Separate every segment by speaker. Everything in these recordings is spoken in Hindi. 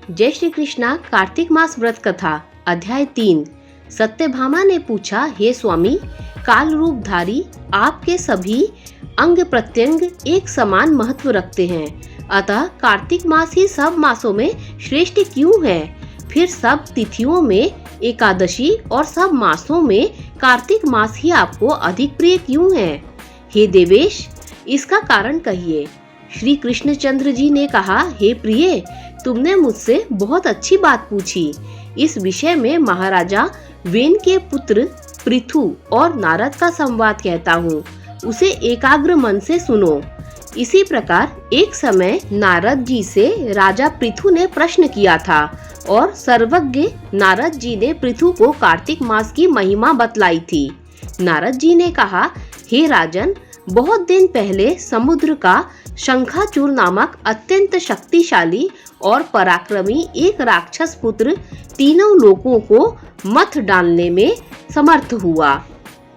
Speaker 1: जय श्री कृष्णा। कार्तिक मास व्रत कथा अध्याय 3। सत्यभामा ने पूछा, हे स्वामी, काल रूपधारी आपके सभी अंग प्रत्यंग एक समान महत्व रखते हैं, अतः कार्तिक मास ही सब मासों में श्रेष्ठ क्यों है? फिर सब तिथियों में एकादशी और सब मासों में कार्तिक मास ही आपको अधिक प्रिय क्यों है? हे देवेश, इसका कारण कहिए। श्री कृष्णचंद्र जी ने कहा, हे प्रिय, तुमने मुझसे बहुत अच्छी बात पूछी। इस विषय में महाराजा वेन के पुत्र पृथु और नारद का संवाद कहता हूँ, उसे एकाग्र मन से सुनो। इसी प्रकार एक समय नारद जी से राजा पृथु ने प्रश्न किया था और सर्वज्ञ नारद जी ने पृथु को कार्तिक मास की महिमा बतलाई थी। नारद जी ने कहा, हे राजन, बहुत दिन पहले समुद्र का शंखाचूर नामक अत्यंत शक्तिशाली और पराक्रमी एक राक्षस पुत्र तीनों लोकों को मथ डालने में समर्थ हुआ।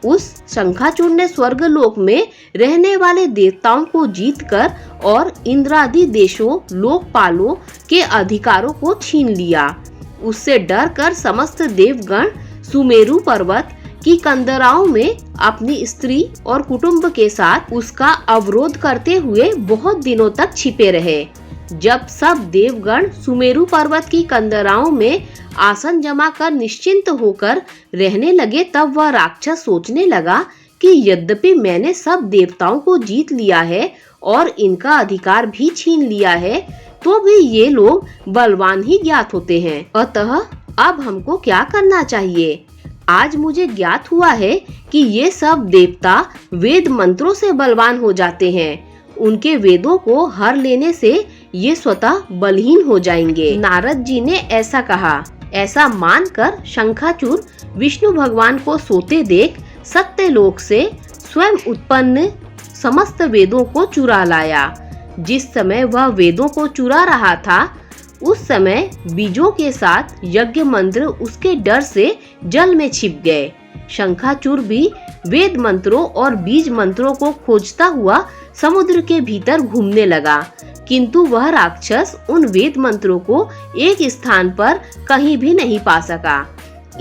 Speaker 1: उस शंखाचूर ने स्वर्ग लोक में रहने वाले देवताओं को जीतकर और इंद्रादि देशों लोकपालों के अधिकारों को छीन लिया। उससे डर कर समस्त देवगण सुमेरु पर्वत की कंदराओं में अपनी स्त्री और कुटुंब के साथ उसका अवरोध करते हुए बहुत दिनों तक छिपे रहे। जब सब देवगण सुमेरु पर्वत की कंदराओं में आसन जमा कर निश्चिंत होकर रहने लगे, तब वह राक्षस सोचने लगा कि यद्यपि मैंने सब देवताओं को जीत लिया है और इनका अधिकार भी छीन लिया है, तो भी ये लोग बलवान ही ज्ञात होते हैं। अतः अब हमको क्या करना चाहिए? आज मुझे ज्ञात हुआ है कि ये सब देवता वेद मंत्रों से बलवान हो जाते हैं। उनके वेदों को हर लेने से ये स्वतः बलहीन हो जाएंगे। नारद जी ने ऐसा कहा। ऐसा मानकर शंखाचूर विष्णु भगवान को सोते देख सत्यलोक से स्वयं उत्पन्न समस्त वेदों को चुरा लाया। जिस समय वह वेदों को चुरा रहा था, उस समय बीजों के साथ यज्ञ मंत्र उसके डर से जल में छिप गए। शंखाचूर भी वेद मंत्रों और बीज मंत्रों को खोजता हुआ समुद्र के भीतर घूमने लगा, किंतु वह राक्षस उन वेद मंत्रों को एक स्थान पर कहीं भी नहीं पा सका।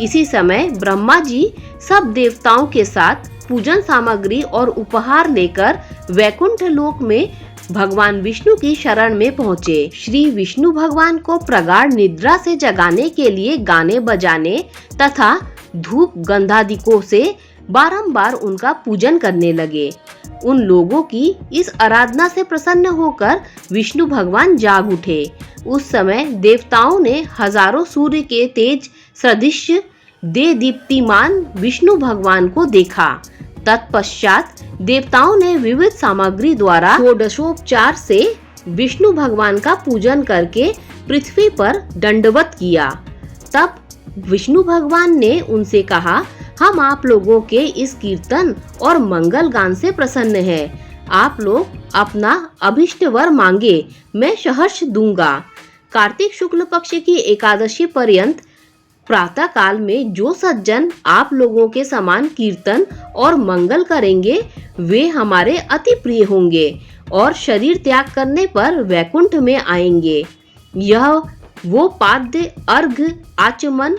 Speaker 1: इसी समय ब्रह्मा जी सब देवताओं के साथ पूजन सामग्री और उपहार लेकर वैकुंठ लोक में भगवान विष्णु की शरण में पहुँचे। श्री विष्णु भगवान को प्रगाढ़ निद्रा से जगाने के लिए गाने बजाने तथा धूप गंधादिकों से बारंबार उनका पूजन करने लगे। उन लोगों की इस आराधना से प्रसन्न होकर विष्णु भगवान जाग उठे। उस समय देवताओं ने हजारों सूर्य के तेज सदृश दे दीप्तिमान विष्णु भगवान को देखा। तत्पश्चात देवताओं ने विविध सामग्री द्वारा षोडशोपचार से विष्णु भगवान का पूजन करके पृथ्वी पर दंडवत किया। तब विष्णु भगवान ने उनसे कहा, हम आप लोगों के इस कीर्तन और मंगल गान से प्रसन्न हैं। आप लोग अपना अभिष्ट वर मांगे, मैं सहर्ष दूंगा। कार्तिक शुक्ल पक्ष की एकादशी पर्यंत प्रातः काल में जो सज्जन आप लोगों के समान कीर्तन और मंगल करेंगे, वे हमारे अति प्रिय होंगे और शरीर त्याग करने पर वैकुंठ में आएंगे। यह वो पाद्य, अर्घ, आचमन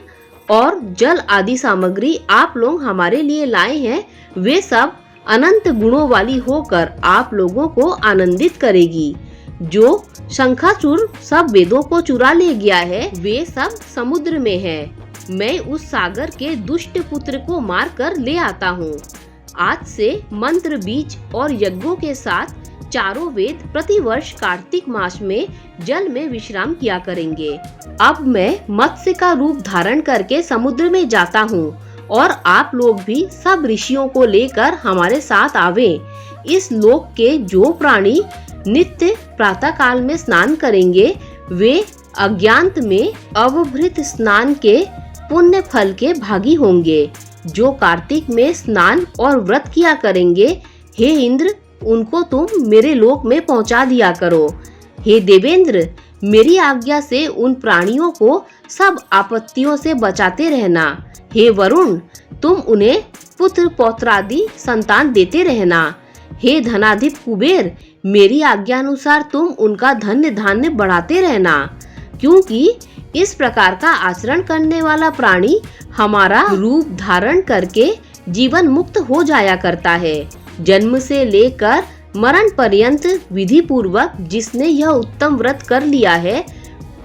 Speaker 1: और जल आदि सामग्री आप लोग हमारे लिए लाए हैं, वे सब अनंत गुणों वाली होकर आप लोगों को आनंदित करेगी। जो शंखाचूर सब वेदों को चुरा ले गया है, वे सब समुद्र में है। मैं उस सागर के दुष्ट पुत्र को मार कर ले आता हूँ। आज से मंत्र, बीज और यज्ञों के साथ चारों वेद प्रतिवर्ष कार्तिक मास में जल में विश्राम किया करेंगे। अब मैं मत्स्य का रूप धारण करके समुद्र में जाता हूँ और आप लोग भी सब ऋषियों को लेकर हमारे साथ आवे। इस लोक के जो प्राणी नित्य प्रातः काल में स्नान करेंगे, वे अज्ञात में अवभृत स्नान के पुण्य फल के भागी होंगे। जो कार्तिक में स्नान और व्रत किया करेंगे, हे इंद्र, उनको तुम मेरे लोक में पहुंचा दिया करो। हे देवेंद्र, मेरी आज्ञा से उन प्राणियों को सब आपत्तियों से बचाते रहना। हे वरुण, तुम उन्हें पुत्र पौत्रादि संतान देते रहना। हे धनाधिप कुबेर, मेरी आज्ञानुसार तुम उनका धन्य धान्य बढ़ाते रहना। क्योंकि इस प्रकार का आचरण करने वाला प्राणी हमारा रूप धारण करके जीवन मुक्त हो जाया करता है। जन्म से लेकर मरण पर्यंत विधि पूर्वक जिसने यह उत्तम व्रत कर लिया है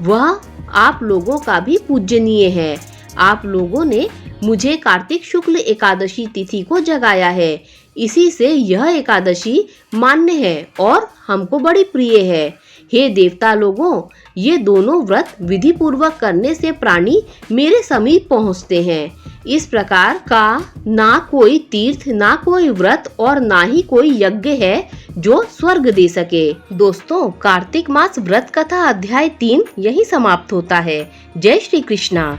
Speaker 1: वह आप लोगों का भी पूजनीय है। आप लोगों ने मुझे कार्तिक शुक्ल एकादशी तिथि को जगाया है, इसी से यह एकादशी मान्य है और हमको बड़ी प्रिय है। हे देवता लोगों, ये दोनों व्रत विधि पूर्वक करने से प्राणी मेरे समीप पहुँचते हैं। इस प्रकार का ना कोई तीर्थ, ना कोई व्रत और ना ही कोई यज्ञ है जो स्वर्ग दे सके। दोस्तों, कार्तिक मास व्रत कथा अध्याय 3 यही समाप्त होता है। जय श्री कृष्णा।